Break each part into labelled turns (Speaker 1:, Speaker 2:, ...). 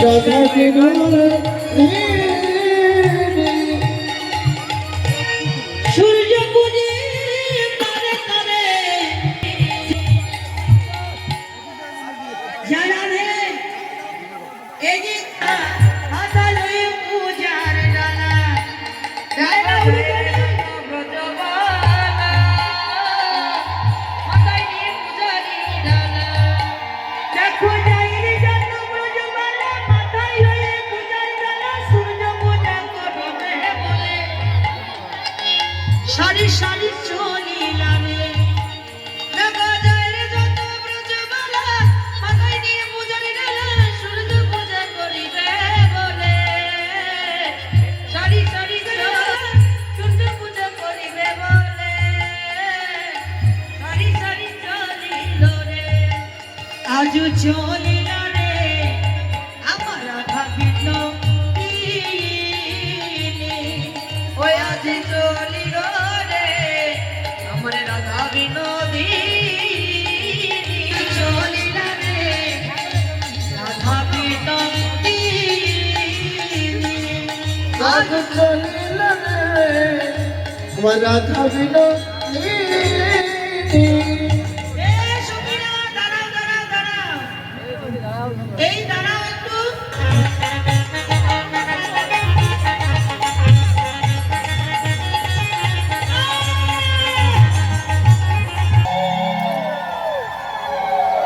Speaker 1: রাধা
Speaker 2: সূর্য পুজে করে করে যারা রে এই যে হাতালই পূজার ডালা রায়না উড়ে ব্রজবালা মাথায় নিয়ে পূজারি ডালা দেখো যাইরে জন্য ব্রজবালা মাথায় লয়ে পূজার ডালা সূর্য পূজা করবে বলে সারি সারি চলিলা রে দেখো যাইরে জন্য ব্রজবালা মাথায় নিয়ে পূজারি ডালা সূর্য পূজা করিবে বলে সারি সারি সূর্য পূজা করিবে বলে সারি সারি চলিল রে আজু চলিল রে আমার রাধা বিষ্ণ ওই আজি চলিল রে আমার রাধা বিনোদিনী চলিল রে রাধা বিনোদিনী
Speaker 1: আজ চলিল রে আমার রাধা বিনোদিনী
Speaker 2: এ সখীরা দাঁড়াও দাঁড়াও দাঁড়াও এই দাঁড়াও একটু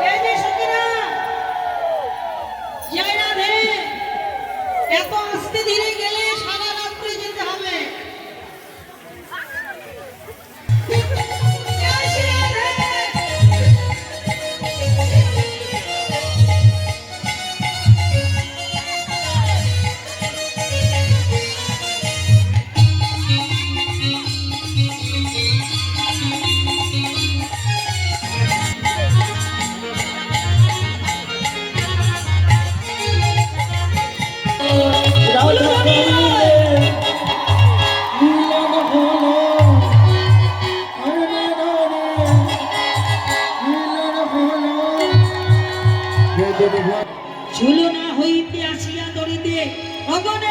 Speaker 2: এই যে সখীরা জয় রাধে এত আস্তে ধীরে গেলে সারা রাত্রি যেতে হবে জয় শ্রী রাধে
Speaker 1: রাধা মিলন হলো মিলন হলো
Speaker 2: ঝুলনা হইতে আসিয়া দড়িতে অগণে